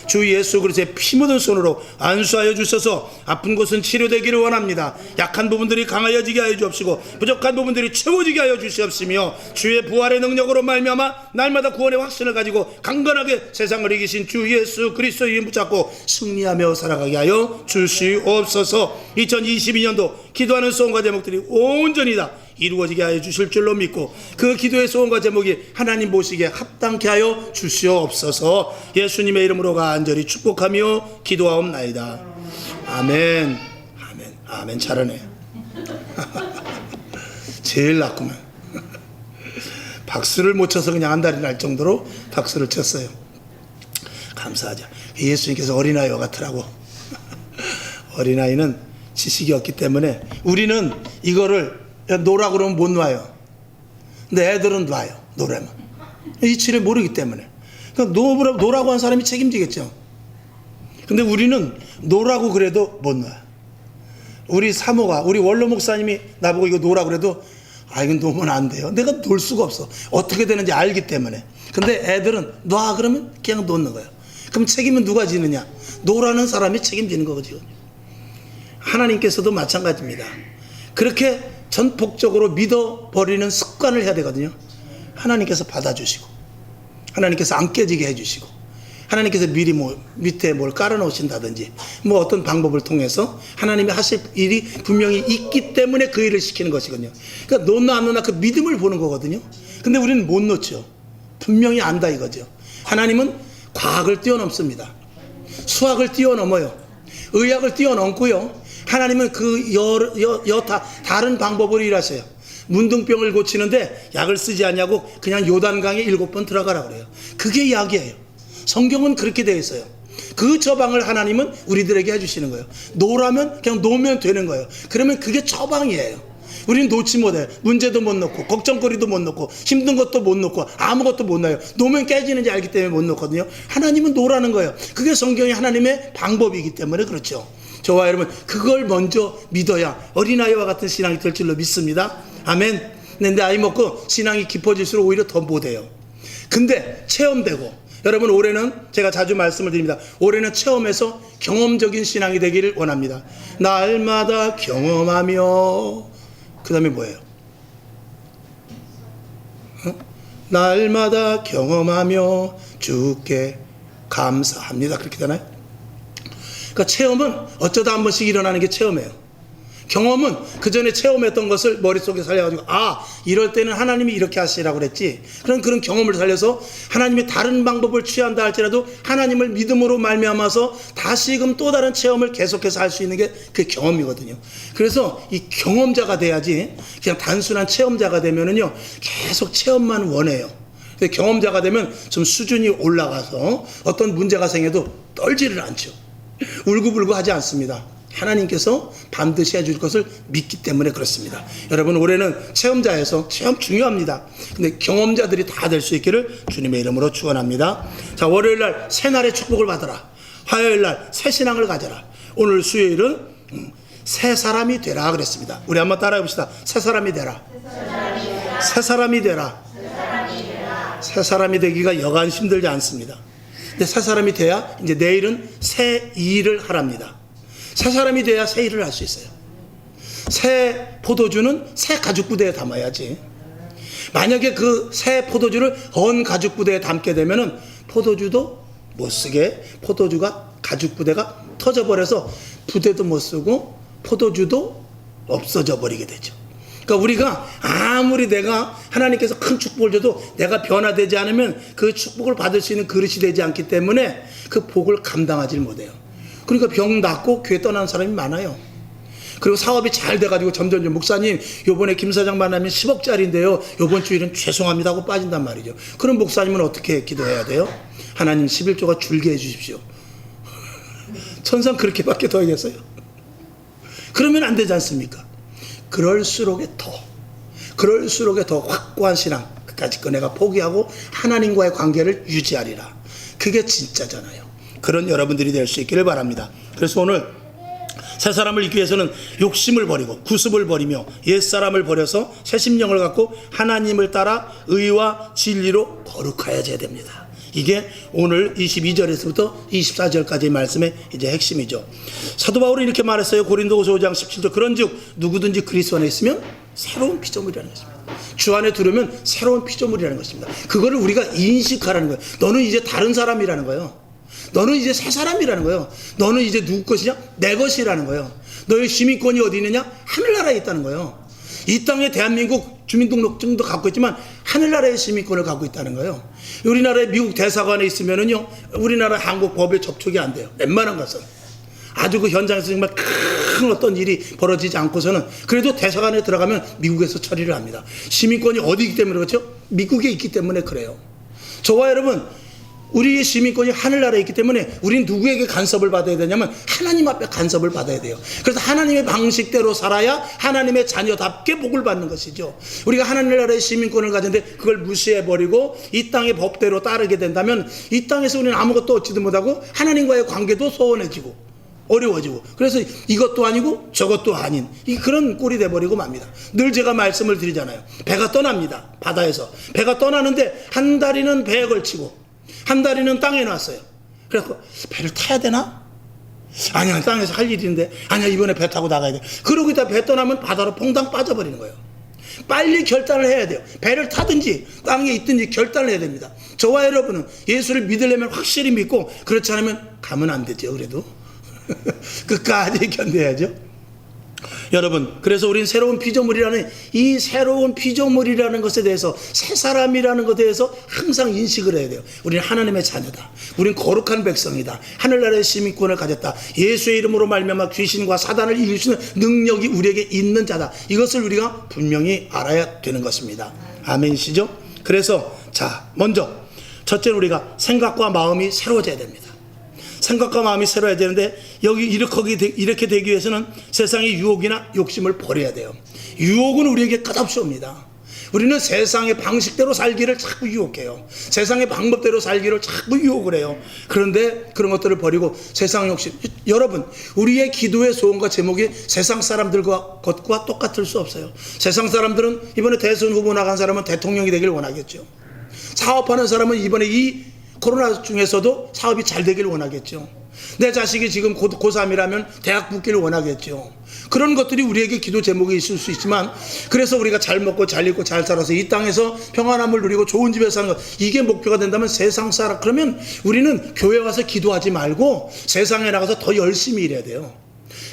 주 예수 그리스도의 피 묻은 손으로 안수하여 주셔서 아픈 곳은 치료되기를 원합니다. 약한 부분들이 강하여지게 하여 주옵시고 부족한 부분들이 채워지게 하여 주시옵시며 주의 부활의 능력으로 말미암아 날마다 구원의 확신을 가지고 강건하게 세상을 이기신 주 예수 그리스도의 이름 붙잡고 승리하며 살아가게 하여 주시옵소서. 2022년도 기도하는 소원과 제목들이 온전히 다 이루어지게 하여 주실 줄로 믿고 그 기도의 소원과 제목이 하나님 보시기에 합당케 하여 주시옵소서. 예수님의 이름으로 간절히 축복하며 기도하옵나이다. 아멘. 아멘. 아멘. 잘하네. 제일 낫구만. 박수를 못 쳐서 그냥 한 달이 날 정도로 박수를 쳤어요. 감사하죠. 예수님께서 어린아이와 같으라고. 어린아이는 지식이 없기 때문에 우리는 이거를 노라고 그러면 못 놔요. 근데 애들은 놔요. 노래면 이치를 모르기 때문에. 그러니까 노라고 한 사람이 책임지겠죠. 근데 우리는 노라고 그래도 못 놔요. 우리 사모가, 우리 원로 목사님이 나보고 이거 노라고 그래도 이건 놓으면 안 돼요. 내가 놓을 수가 없어. 어떻게 되는지 알기 때문에. 근데 애들은 놔 그러면 그냥 놓는 거예요. 그럼 책임은 누가 지느냐? 노라는 사람이 책임지는 거거든요. 하나님께서도 마찬가지입니다. 그렇게 전폭적으로 믿어버리는 습관을 해야 되거든요. 하나님께서 받아주시고 하나님께서 안 깨지게 해주시고 하나님께서 미리 밑에 뭘 깔아놓으신다든지 어떤 방법을 통해서 하나님이 하실 일이 분명히 있기 때문에 그 일을 시키는 것이거든요. 그러니까 놓나 안 놓나 그 믿음을 보는 거거든요. 근데 우리는 못 놓죠. 분명히 안다 이거죠. 하나님은 과학을 뛰어넘습니다. 수학을 뛰어넘어요. 의학을 뛰어넘고요. 하나님은 그 다른 방법으로 일하셔요. 문둥병을 고치는데 약을 쓰지 않냐고 그냥 요단강에 7번 들어가라 그래요. 그게 약이에요. 성경은 그렇게 되어 있어요. 그 처방을 하나님은 우리들에게 해주시는 거예요. 놓으라면 그냥 놓으면 되는 거예요. 그러면 그게 처방이에요. 우리는 놓지 못해요. 문제도 못 놓고 걱정거리도 못 놓고 힘든 것도 못 놓고 아무것도 못 놔요. 놓으면 깨지는지 알기 때문에 못 놓거든요. 하나님은 놓으라는 거예요. 그게 성경이 하나님의 방법이기 때문에 그렇죠. 저와 여러분 그걸 먼저 믿어야 어린아이와 같은 신앙이 될 줄로 믿습니다. 아멘. 근데 아이 먹고 신앙이 깊어질수록 오히려 더 못해요. 근데 체험되고 여러분 올해는 제가 자주 말씀을 드립니다. 올해는 체험해서 경험적인 신앙이 되기를 원합니다. 날마다 경험하며 그 다음에 뭐예요? 날마다 경험하며 주께 감사합니다. 그렇게 되나요? 그러니까 체험은 어쩌다 한 번씩 일어나는 게 체험이에요. 경험은 그 전에 체험했던 것을 머릿속에 살려가지고 이럴 때는 하나님이 이렇게 하시라고 그랬지. 그런 경험을 살려서 하나님이 다른 방법을 취한다 할지라도 하나님을 믿음으로 말미암아서 다시금 또 다른 체험을 계속해서 할 수 있는 게 그 경험이거든요. 그래서 이 경험자가 돼야지 그냥 단순한 체험자가 되면은요 계속 체험만 원해요. 경험자가 되면 좀 수준이 올라가서 어떤 문제가 생겨도 떨지를 않죠. 울고불고 하지 않습니다. 하나님께서 반드시 해줄 것을 믿기 때문에 그렇습니다. 여러분 올해는 체험자에서 체험 중요합니다. 근데 경험자들이 다 될 수 있기를 주님의 이름으로 축원합니다. 자, 월요일날 새날의 축복을 받아라. 화요일날 새 신앙을 가져라. 오늘 수요일은 새 사람이 되라 그랬습니다. 우리 한번 따라해 봅시다. 새 사람이 되라. 새 사람이 되라. 새 사람이 되기가 여간 힘들지 않습니다. 근데 새 사람이 돼야 이제 내일은 새 일을 하랍니다. 새 사람이 돼야 새 일을 할 수 있어요. 새 포도주는 새 가죽 부대에 담아야지. 만약에 그 새 포도주를 헌 가죽 부대에 담게 되면은 포도주도 못 쓰게 포도주가 가죽 부대가 터져버려서 부대도 못 쓰고 포도주도 없어져 버리게 되죠. 그러니까 우리가 아무리 내가 하나님께서 큰 축복을 줘도 내가 변화되지 않으면 그 축복을 받을 수 있는 그릇이 되지 않기 때문에 그 복을 감당하지 못해요. 그러니까 병 낫고 교회 떠나는 사람이 많아요. 그리고 사업이 잘 돼가지고 점점 목사님 요번에 김 사장 만나면 10억짜리인데요 요번 주일은 죄송합니다 하고 빠진단 말이죠. 그럼 목사님은 어떻게 기도해야 돼요? 하나님 11조가 줄게 해주십시오. 천상 그렇게밖에 더 하겠어요? 그러면 안 되지 않습니까? 그럴수록에 더 확고한 신앙 그까짓 거 내가 포기하고 하나님과의 관계를 유지하리라. 그게 진짜잖아요. 그런 여러분들이 될 수 있기를 바랍니다. 그래서 오늘 새 사람을 잊기 위해서는 욕심을 버리고 구습을 버리며 옛사람을 버려서 새 심령을 갖고 하나님을 따라 의와 진리로 거룩하여져야 됩니다. 이게 오늘 22절에서부터 24절까지의 말씀의 이제 핵심이죠. 사도 바울은 이렇게 말했어요. 고린도후서 5장 17절. 그런즉 누구든지 그리스도 안에 있으면 새로운 피조물이라는 것입니다. 주 안에 들어오면 새로운 피조물이라는 것입니다. 그거를 우리가 인식하라는 거예요. 너는 이제 다른 사람이라는 거예요. 너는 이제 새 사람이라는 거예요. 너는 이제 누구 것이냐? 내 것이라는 거예요. 너의 시민권이 어디 있느냐? 하늘나라에 있다는 거예요. 이 땅에 대한민국 주민등록증도 갖고 있지만 하늘나라의 시민권을 갖고 있다는 거예요. 우리나라의 미국 대사관에 있으면은요, 우리나라 한국 법에 접촉이 안 돼요. 웬만한 것은. 아주 그 현장에서 정말 큰 어떤 일이 벌어지지 않고서는 그래도 대사관에 들어가면 미국에서 처리를 합니다. 시민권이 어디이기 때문에 그렇죠? 미국에 있기 때문에 그래요. 저와 여러분, 우리의 시민권이 하늘나라에 있기 때문에 우리는 누구에게 간섭을 받아야 되냐면 하나님 앞에 간섭을 받아야 돼요. 그래서 하나님의 방식대로 살아야 하나님의 자녀답게 복을 받는 것이죠. 우리가 하늘나라의 시민권을 가졌는데 그걸 무시해버리고 이 땅의 법대로 따르게 된다면 이 땅에서 우리는 아무것도 얻지도 못하고 하나님과의 관계도 소원해지고 어려워지고, 그래서 이것도 아니고 저것도 아닌 그런 꼴이 돼버리고 맙니다. 늘 제가 말씀을 드리잖아요. 배가 떠납니다. 바다에서 배가 떠나는데 한 다리는 배에 걸치고 한 다리는 땅에 놨어요. 그래서 배를 타야 되나? 아니야, 땅에서 할 일인데, 아니야, 이번에 배 타고 나가야 돼. 그러고 있다 배 떠나면 바다로 퐁당 빠져버리는 거예요. 빨리 결단을 해야 돼요. 배를 타든지 땅에 있든지 결단을 해야 됩니다. 저와 여러분은 예수를 믿으려면 확실히 믿고, 그렇지 않으면 가면 안 되죠. 그래도 끝까지 견뎌야죠. 여러분, 그래서 우리는 새로운 피조물이라는 이 새로운 피조물이라는 것에 대해서, 새 사람이라는 것에 대해서 항상 인식을 해야 돼요. 우리는 하나님의 자녀다. 우리는 거룩한 백성이다. 하늘나라의 시민권을 가졌다. 예수의 이름으로 말미암아 귀신과 사단을 이길 수 있는 능력이 우리에게 있는 자다. 이것을 우리가 분명히 알아야 되는 것입니다. 아멘이시죠? 그래서 자, 먼저 첫째는 우리가 생각과 마음이 새로워져야 됩니다. 생각과 마음이 새로워야 되는데, 여기 이렇게 되기 위해서는 세상의 유혹이나 욕심을 버려야 돼요. 유혹은 우리에게 끝없이 옵니다. 우리는 세상의 방식대로 살기를 자꾸 유혹해요. 세상의 방법대로 살기를 자꾸 유혹을 해요. 그런데 그런 것들을 버리고 세상 욕심, 여러분, 우리의 기도의 소원과 제목이 세상 사람들과 것과 똑같을 수 없어요. 세상 사람들은 이번에 대선 후보 나간 사람은 대통령이 되길 원하겠죠. 사업하는 사람은 이번에 이 코로나 중에서도 사업이 잘 되길 원하겠죠. 내 자식이 지금 고3이라면 대학 붙기를 원하겠죠. 그런 것들이 우리에게 기도 제목이 있을 수 있지만, 그래서 우리가 잘 먹고 잘 입고 잘 살아서 이 땅에서 평안함을 누리고 좋은 집에서 사는 것, 이게 목표가 된다면 세상 살아. 그러면 우리는 교회 와서 기도하지 말고 세상에 나가서 더 열심히 일해야 돼요.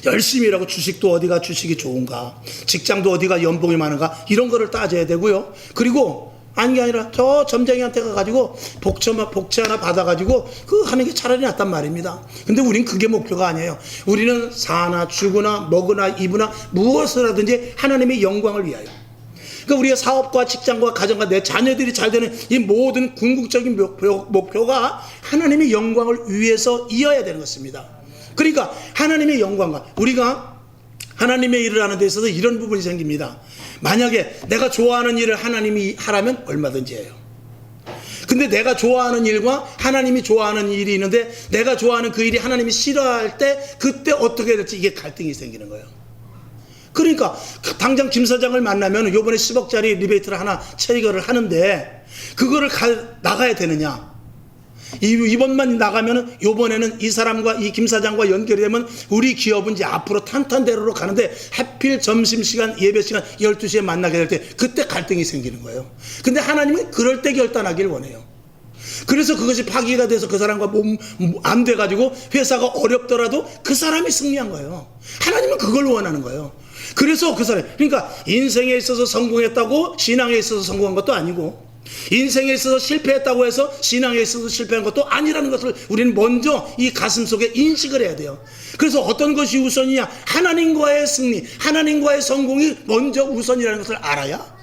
열심히 일하고, 주식도 어디가 주식이 좋은가, 직장도 어디가 연봉이 많은가, 이런 거를 따져야 되고요. 그리고 아닌 게 아니라 저 점쟁이한테 가가지고 복채 하나 받아가지고 그 하는 게 차라리 낫단 말입니다. 근데 우린 그게 목표가 아니에요. 우리는 사나 죽으나 먹으나 입으나 무엇을 하든지 하나님의 영광을 위하여. 그러니까 우리의 사업과 직장과 가정과 내 자녀들이 잘 되는 이 모든 궁극적인 목표가 하나님의 영광을 위해서 이어야 되는 것입니다. 그러니까 하나님의 영광과, 우리가 하나님의 일을 하는 데 있어서 이런 부분이 생깁니다. 만약에 내가 좋아하는 일을 하나님이 하라면 얼마든지 해요. 근데 내가 좋아하는 일과 하나님이 좋아하는 일이 있는데, 내가 좋아하는 그 일이 하나님이 싫어할 때 그때 어떻게 될지 이게 갈등이 생기는 거예요. 그러니까 당장 김 사장을 만나면 요번에 10억짜리 리베이트를 하나 체결을 하는데 그거를 나가야 되느냐, 이번만 나가면은 요번에는 이 사람과 이 김 사장과 연결이 되면 우리 기업은 이제 앞으로 탄탄대로로 가는데, 하필 점심시간 예배시간 12시에 만나게 될 때 그때 갈등이 생기는 거예요. 근데 하나님은 그럴 때 결단하길 원해요. 그래서 그것이 파기가 돼서 그 사람과 안 돼가지고 회사가 어렵더라도 그 사람이 승리한 거예요. 하나님은 그걸 원하는 거예요. 그래서 그 사람, 그러니까 인생에 있어서 성공했다고 신앙에 있어서 성공한 것도 아니고, 인생에 있어서 실패했다고 해서 신앙에 있어서 실패한 것도 아니라는 것을 우리는 먼저 이 가슴 속에 인식을 해야 돼요. 그래서 어떤 것이 우선이냐, 하나님과의 승리, 하나님과의 성공이 먼저 우선이라는 것을 알아야,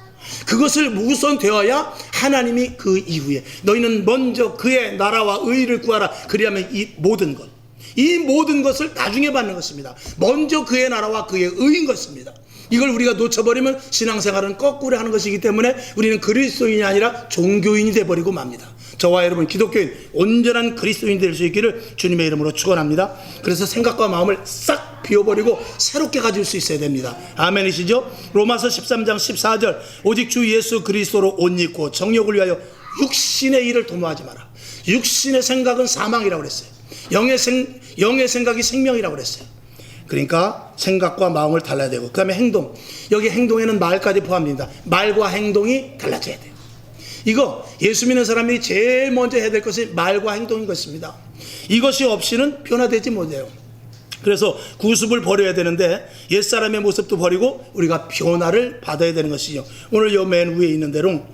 그것을 우선 되어야 하나님이 그 이후에 너희는 먼저 그의 나라와 의를 구하라, 그리하면 이 모든 것을 나중에 받는 것입니다. 먼저 그의 나라와 그의 의인 것입니다. 이걸 우리가 놓쳐버리면 신앙생활은 거꾸로 하는 것이기 때문에 우리는 그리스도인이 아니라 종교인이 돼버리고 맙니다. 저와 여러분 기독교인, 온전한 그리스도인이 될 수 있기를 주님의 이름으로 축원합니다. 그래서 생각과 마음을 싹 비워버리고 새롭게 가질 수 있어야 됩니다. 아멘이시죠? 로마서 13장 14절, 오직 주 예수 그리스도로 옷 입고 정욕을 위하여 육신의 일을 도모하지 마라. 육신의 생각은 사망이라고 그랬어요. 영의 생각이 생명이라고 그랬어요. 그러니까 생각과 마음을 달라야 되고, 그 다음에 행동. 여기 행동에는 말까지 포함됩니다. 말과 행동이 달라져야 돼요. 이거 예수 믿는 사람이 제일 먼저 해야 될 것이 말과 행동인 것입니다. 이것이 없이는 변화되지 못해요. 그래서 구습을 버려야 되는데 옛사람의 모습도 버리고 우리가 변화를 받아야 되는 것이죠. 오늘 요 맨 위에 있는 대로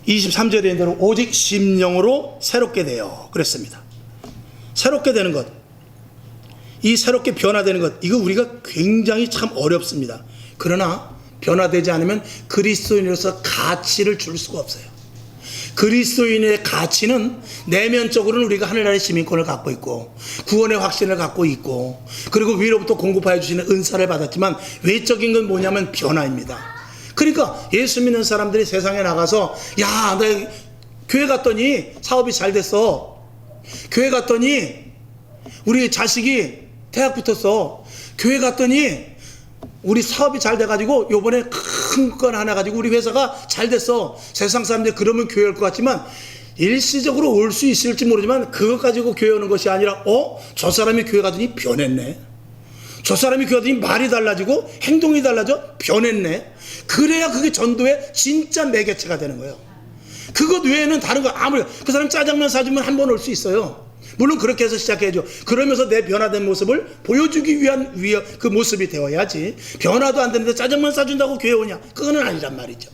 23절에 있는 대로 오직 심령으로 새롭게 되어 그랬습니다. 새롭게 되는 것, 이 새롭게 변화되는 것, 이거 우리가 굉장히 참 어렵습니다. 그러나 변화되지 않으면 그리스도인으로서 가치를 줄 수가 없어요. 그리스도인의 가치는 내면적으로는 우리가 하늘나라의 시민권을 갖고 있고 구원의 확신을 갖고 있고 그리고 위로부터 공급하여 주시는 은사를 받았지만 외적인 건 뭐냐면 변화입니다. 그러니까 예수 믿는 사람들이 세상에 나가서 야, 나 교회 갔더니 사업이 잘 됐어. 교회 갔더니 우리 자식이 대학 붙었어. 교회 갔더니 우리 사업이 잘 돼가지고 요번에 큰 건 하나 가지고 우리 회사가 잘 됐어. 세상 사람들이 그러면 교회 올 것 같지만 일시적으로 올 수 있을지 모르지만 그것 가지고 교회 오는 것이 아니라 저 사람이 교회 가더니 변했네. 저 사람이 교회 가더니 말이 달라지고 행동이 달라져 변했네. 그래야 그게 전도의 진짜 매개체가 되는 거예요. 그것 외에는 다른 거 아무리 그 사람 짜장면 사주면 한 번 올 수 있어요. 물론 그렇게 해서 시작해야죠. 그러면서 내 변화된 모습을 보여주기 위한 그 모습이 되어야지. 변화도 안 되는데 짜장면 사준다고 교회 오냐? 그거는 아니란 말이죠.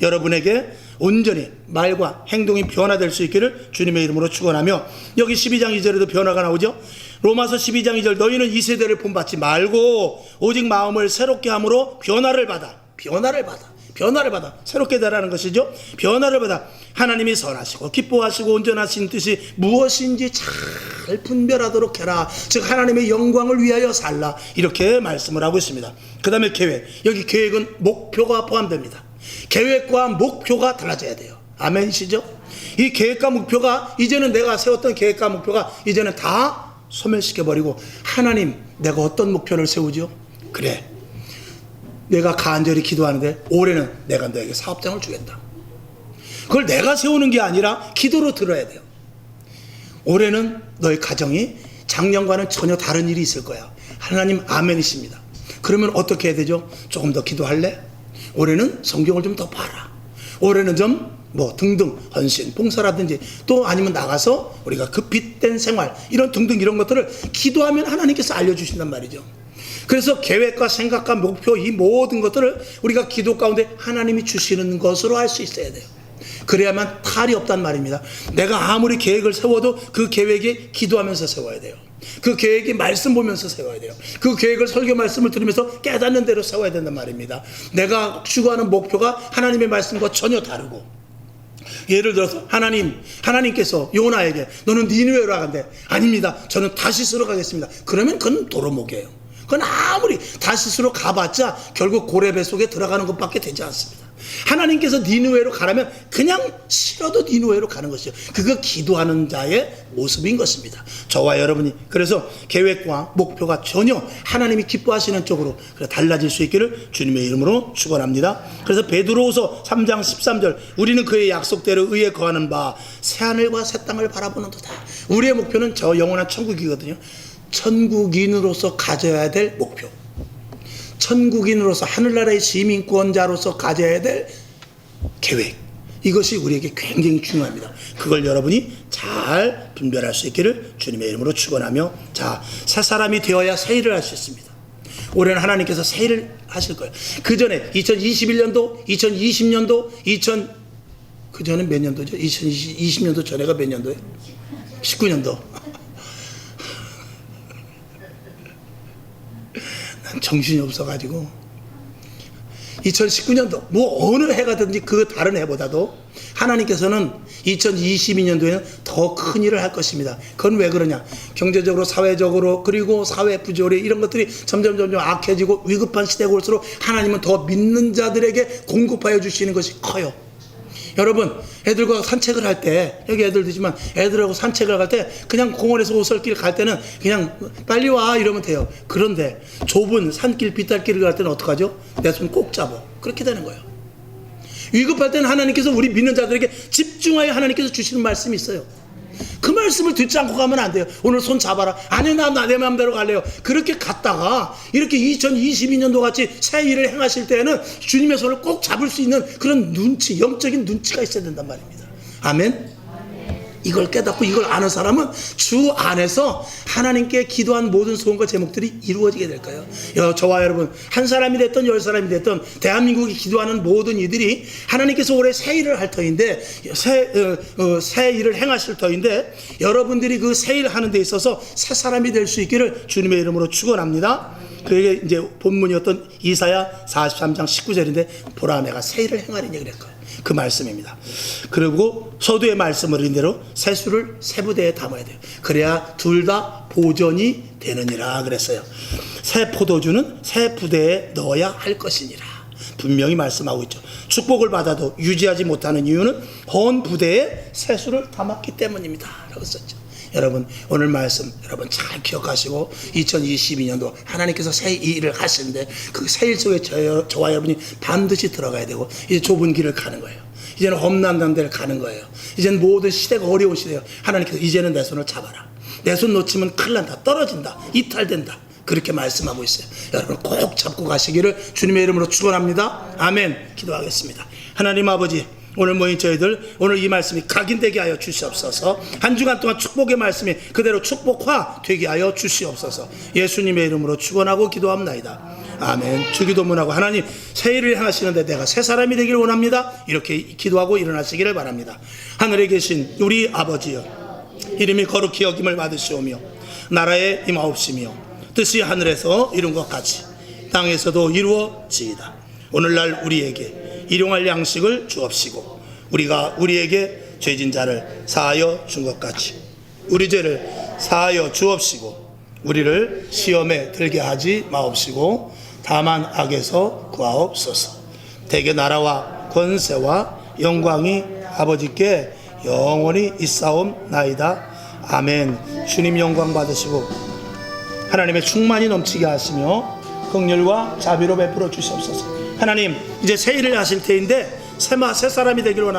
여러분에게 온전히 말과 행동이 변화될 수 있기를 주님의 이름으로 축원하며, 여기 12장 2절에도 변화가 나오죠. 로마서 12장 2절, 너희는 이 세대를 본받지 말고 오직 마음을 새롭게 함으로 변화를 받아 새롭게 되라는 것이죠. 변화를 받아 하나님이 선하시고 기뻐하시고 온전하신 뜻이 무엇인지 잘 분별하도록 해라. 즉 하나님의 영광을 위하여 살라, 이렇게 말씀을 하고 있습니다. 그 다음에 계획, 여기 계획은 목표가 포함됩니다. 계획과 목표가 달라져야 돼요. 아멘이시죠? 이 계획과 목표가 이제는 내가 세웠던 계획과 목표가 이제는 다 소멸시켜버리고, 하나님 내가 어떤 목표를 세우죠? 그래, 내가 간절히 기도하는데 올해는 내가 너에게 사업장을 주겠다. 그걸 내가 세우는 게 아니라 기도로 들어야 돼요. 올해는 너의 가정이 작년과는 전혀 다른 일이 있을 거야. 하나님 아멘이십니다. 그러면 어떻게 해야 되죠? 조금 더 기도할래? 올해는 성경을 좀 더 봐라. 올해는 좀 등등 헌신, 봉사라든지 또 아니면 나가서 우리가 그 빛된 생활 이런 등등 이런 것들을 기도하면 하나님께서 알려주신단 말이죠. 그래서 계획과 생각과 목표 이 모든 것들을 우리가 기도 가운데 하나님이 주시는 것으로 할 수 있어야 돼요. 그래야만 탈이 없단 말입니다. 내가 아무리 계획을 세워도 그 계획이 기도하면서 세워야 돼요. 그 계획이 말씀 보면서 세워야 돼요. 그 계획을 설교 말씀을 들으면서 깨닫는 대로 세워야 된단 말입니다. 내가 추구하는 목표가 하나님의 말씀과 전혀 다르고, 예를 들어서 하나님께서 요나에게 너는 니느웨로 가는데 아닙니다, 저는 다시스로 가겠습니다. 그러면 그건 도루묵이에요. 그건 아무리 다시스로 가봤자 결국 고레배 속에 들어가는 것밖에 되지 않습니다. 하나님께서 니느웨로 가라면 그냥 싫어도 니느웨로 가는 것이죠. 그거 기도하는 자의 모습인 것입니다. 저와 여러분이 그래서 계획과 목표가 전혀 하나님이 기뻐하시는 쪽으로 달라질 수 있기를 주님의 이름으로 축원합니다. 그래서 베드로후서 3장 13절, 우리는 그의 약속대로 의에 거하는 바 새하늘과 새 땅을 바라보는도다. 우리의 목표는 저 영원한 천국이거든요. 천국인으로서 가져야 될 목표, 천국인으로서 하늘나라의 시민권자로서 가져야 될 계획, 이것이 우리에게 굉장히 중요합니다. 그걸 여러분이 잘 분별할 수 있기를 주님의 이름으로 축원하며, 자, 새 사람이 되어야 새 일을 할 수 있습니다. 올해는 하나님께서 새 일을 하실 거예요. 그 전에 2021년도, 2020년도, 그 전에 몇 년도죠? 2020년도 전에가 몇 년도예요? 19년도. 정신이 없어가지고 2019년도 어느 해가 든지 그 다른 해보다도 하나님께서는 2022년도에는 더 큰 일을 할 것입니다. 그건 왜 그러냐? 경제적으로, 사회적으로, 그리고 사회 부조리 이런 것들이 점점 악해지고 위급한 시대가 올수록 하나님은 더 믿는 자들에게 공급하여 주시는 것이 커요. 여러분, 애들과 산책을 할 때, 여기 애들 되지만 애들하고 산책을 갈 때 그냥 공원에서 오솔길 갈 때는 그냥 빨리 와 이러면 돼요. 그런데 좁은 산길, 비탈길을 갈 때는 어떡하죠? 내 손 꼭 잡아. 그렇게 되는 거예요. 위급할 때는 하나님께서 우리 믿는 자들에게 집중하여 하나님께서 주시는 말씀이 있어요. 그 말씀을 듣지 않고 가면 안 돼요. 오늘 손 잡아라. 아니 나 내 마음대로 갈래요. 그렇게 갔다가 이렇게 2022년도 같이 새 일을 행하실 때는 주님의 손을 꼭 잡을 수 있는 그런 눈치, 영적인 눈치가 있어야 된단 말입니다. 아멘. 이걸 깨닫고 이걸 아는 사람은 주 안에서 하나님께 기도한 모든 소원과 제목들이 이루어지게 될 거예요. 저와 여러분, 한 사람이 됐든 10사람이 됐든 대한민국이 기도하는 모든 이들이 하나님께서 올해 새 일을 할 터인데, 새 일을 행하실 터인데, 여러분들이 그 새 일을 하는 데 있어서 새 사람이 될 수 있기를 주님의 이름으로 축원합니다. 그게 이제 본문이었던 이사야 43장 19절인데 보라 내가 새 일을 행하리니 그랬거든요. 그 말씀입니다. 그리고 서두의 말씀을 인대로 세수를 세 부대에 담아야 돼요. 그래야 둘 다 보존이 되느니라 그랬어요. 새 포도주는 새 부대에 넣어야 할 것이니라 분명히 말씀하고 있죠. 축복을 받아도 유지하지 못하는 이유는 헌 부대에 세수를 담았기 때문입니다 라고 썼죠. 여러분 오늘 말씀 여러분 잘 기억하시고 2022년도 하나님께서 새 일을 하시는데 그 새 일 속에 저와 여러분이 반드시 들어가야 되고, 이제 좁은 길을 가는 거예요. 이제는 험난한 데를 가는 거예요. 이제는 모든 시대가 어려운 시대예요. 하나님께서 이제는 내 손을 잡아라. 내 손 놓치면 큰일 난다. 떨어진다. 이탈된다. 그렇게 말씀하고 있어요. 여러분 꼭 잡고 가시기를 주님의 이름으로 축원합니다. 아멘. 기도하겠습니다. 하나님 아버지, 오늘 모인 저희들 오늘 이 말씀이 각인되게 하여 주시옵소서. 한 주간 동안 축복의 말씀이 그대로 축복화 되게 하여 주시옵소서. 예수님의 이름으로 축원하고 기도합나이다. 아멘. 주기도문하고 하나님 새 일을 행하시는데 내가 새 사람이 되길 원합니다. 이렇게 기도하고 일어나시기를 바랍니다. 하늘에 계신 우리 아버지여, 이름이 거룩히 여김을 받으시오며 나라에 임하옵시며 뜻이 하늘에서 이룬 것 같이 땅에서도 이루어지이다. 오늘날 우리에게 일용할 양식을 주옵시고 우리가 우리에게 죄진 자를 사하여 준 것 같이 우리 죄를 사하여 주옵시고 우리를 시험에 들게 하지 마옵시고 다만 악에서 구하옵소서. 대개 나라와 권세와 영광이 아버지께 영원히 있사옵나이다. 아멘. 주님 영광 받으시고 하나님의 충만히 넘치게 하시며 긍휼과 자비로 베풀어 주시옵소서. 하나님 이제 새 일을 하실 때인데 새 사람이 되기를 원합니다.